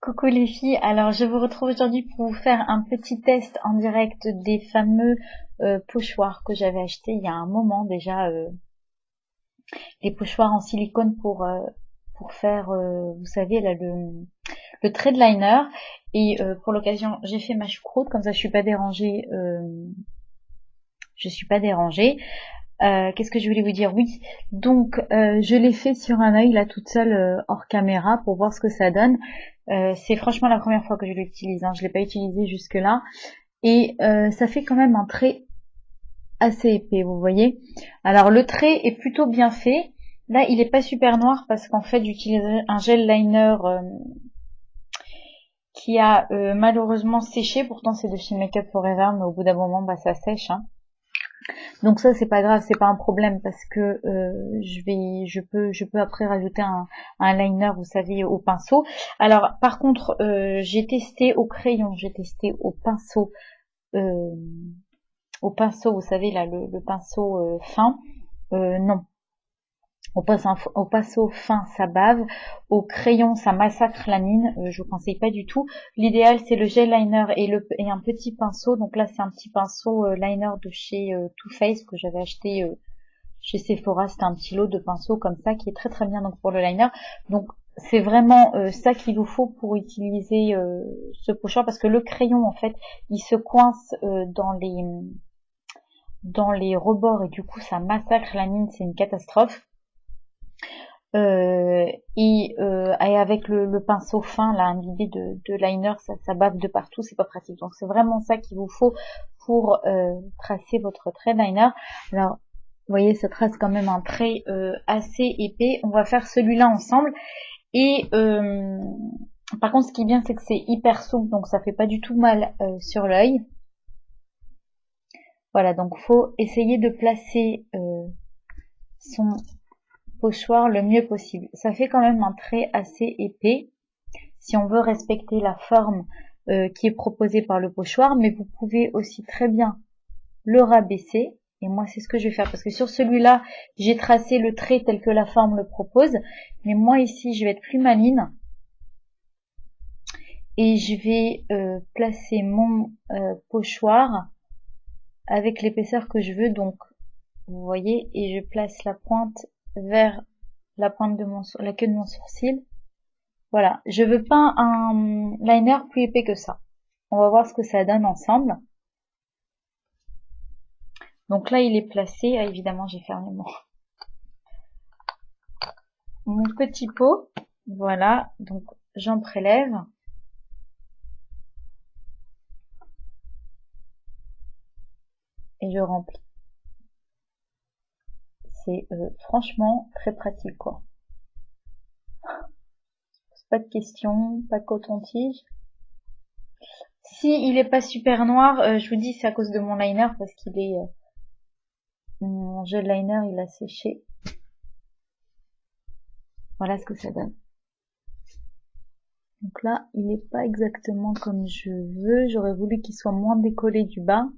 Coucou les filles, alors je vous retrouve aujourd'hui pour vous faire un petit test en direct des fameux pochoirs que j'avais achetés il y a un moment déjà, les pochoirs en silicone pour faire, vous savez, là, le trait de liner. Et pour l'occasion, j'ai fait ma choucroute, comme ça je suis pas dérangée. Je suis pas dérangée. Qu'est-ce que je voulais vous dire? Oui, donc je l'ai fait sur un œil là toute seule hors caméra pour voir ce que ça donne. C'est franchement la première fois que je l'utilise, hein. Je l'ai pas utilisé jusque là et ça fait quand même un trait assez épais, vous voyez. Alors le trait est plutôt bien fait. Là, il est pas super noir parce qu'en fait j'utilise un gel liner qui a malheureusement séché. Pourtant c'est de chez Make Up Forever, mais au bout d'un moment bah ça sèche, hein. Donc ça c'est pas grave, c'est pas un problème parce que je peux après rajouter un liner, vous savez, au pinceau. Alors par contre j'ai testé au crayon, j'ai testé euh, au pinceau, vous savez là le pinceau fin. Non, au pinceau fin ça bave, au crayon ça massacre la mine, je vous conseille pas du tout. L'idéal c'est le gel liner et un petit pinceau. Donc là c'est un petit pinceau liner de chez Too Faced que j'avais acheté chez Sephora. C'était un petit lot de pinceaux comme ça qui est très très bien donc pour le liner. Donc c'est vraiment ça qu'il vous faut pour utiliser ce pochoir, parce que le crayon en fait il se coince dans les rebords et du coup ça massacre la mine, c'est une catastrophe. Et avec le pinceau fin là imbibé de liner, ça bave de partout, c'est pas pratique. Donc c'est vraiment ça qu'il vous faut pour tracer votre trait de liner. Alors vous voyez, ça trace quand même un trait assez épais. On va faire celui-là ensemble. Et par contre, ce qui est bien, c'est que c'est hyper souple, donc ça fait pas du tout mal sur l'œil. Voilà, donc faut essayer de placer son pochoir le mieux possible. Ça fait quand même un trait assez épais si on veut respecter la forme qui est proposée par le pochoir, mais vous pouvez aussi très bien le rabaisser. Et moi c'est ce que je vais faire, parce que sur celui-là j'ai tracé le trait tel que la forme le propose, mais moi ici je vais être plus maline et je vais placer mon pochoir avec l'épaisseur que je veux. Donc vous voyez, et je place la pointe vers la pointe de la queue de mon sourcil. Voilà, je veux pas un liner plus épais que ça. On va voir ce que ça donne ensemble. Donc là il est placé. Ah, évidemment j'ai fermé mon petit pot. Voilà, donc j'en prélève. Et je remplis. C'est franchement très pratique, quoi. Pas de questions, pas de coton-tige. Si il est pas super noir, je vous dis c'est à cause de mon liner, parce qu'il est mon gel liner il a séché. Voilà ce que ça donne. Donc là il est pas exactement comme je veux, j'aurais voulu qu'il soit moins décollé du bas.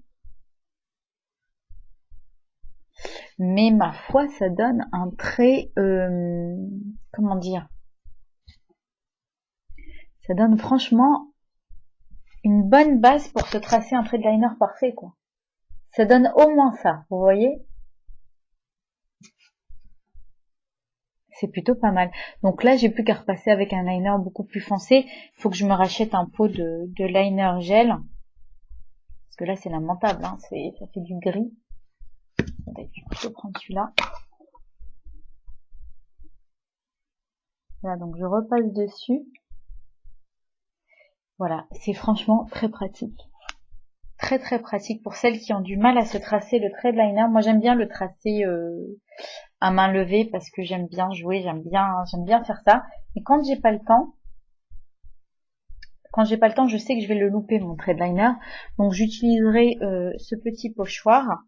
Mais ma foi ça donne un trait, comment dire, ça donne franchement une bonne base pour se tracer un trait de liner parfait, quoi. Ça donne au moins ça, vous voyez. C'est plutôt pas mal. Donc là, j'ai plus qu'à repasser avec un liner beaucoup plus foncé. Il faut que je me rachète un pot de liner gel. Parce que là, c'est lamentable, hein. Ça fait du gris. Je vais plutôt prendre celui-là. Voilà, donc je repasse dessus. Voilà, c'est franchement très pratique. Très très pratique pour celles qui ont du mal à se tracer le trait de liner. Moi, j'aime bien le tracer à main levée parce que j'aime bien jouer, j'aime bien faire ça. Et quand j'ai pas le temps, je sais que je vais le louper mon trait de liner. Donc j'utiliserai ce petit pochoir.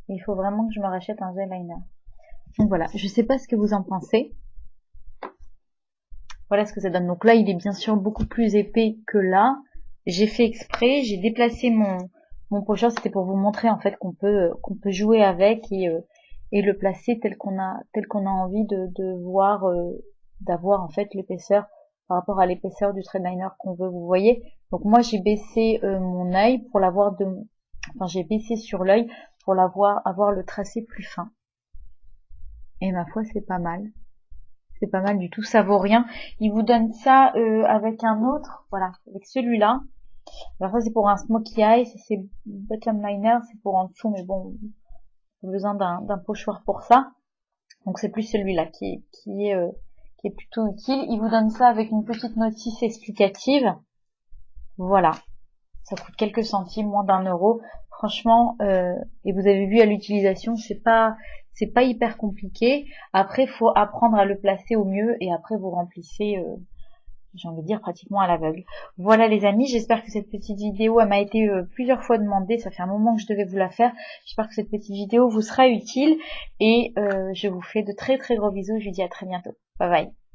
Et il faut vraiment que je me rachète un gel liner. Donc voilà, je sais pas ce que vous en pensez. Voilà ce que ça donne. Donc là, il est bien sûr beaucoup plus épais que là. J'ai fait exprès, j'ai déplacé mon pochoir, c'était pour vous montrer en fait qu'on peut jouer avec et le placer tel qu'on a envie de voir, d'avoir en fait l'épaisseur par rapport à l'épaisseur du trade liner qu'on veut, vous voyez. Donc moi j'ai baissé mon œil pour l'avoir enfin j'ai baissé sur l'œil pour avoir le tracé plus fin. Et ma foi c'est pas mal. C'est pas mal du tout, ça vaut rien. Il vous donne ça avec un autre, voilà, avec celui-là. Alors ça c'est pour un smokey eye, ça c'est bottom liner, c'est pour en dessous, mais bon, on a besoin d'un pochoir pour ça. Donc c'est plus celui-là qui est plutôt utile. Il vous donne ça avec une petite notice explicative. Voilà, ça coûte quelques centimes, moins d'1 euro. Franchement, et vous avez vu à l'utilisation, c'est pas hyper compliqué. Après, il faut apprendre à le placer au mieux et après vous remplissez, j'ai envie de dire pratiquement à l'aveugle. Voilà les amis, j'espère que cette petite vidéo, elle m'a été plusieurs fois demandée, ça fait un moment que je devais vous la faire. J'espère que cette petite vidéo vous sera utile et je vous fais de très très gros bisous, je vous dis à très bientôt. Bye bye.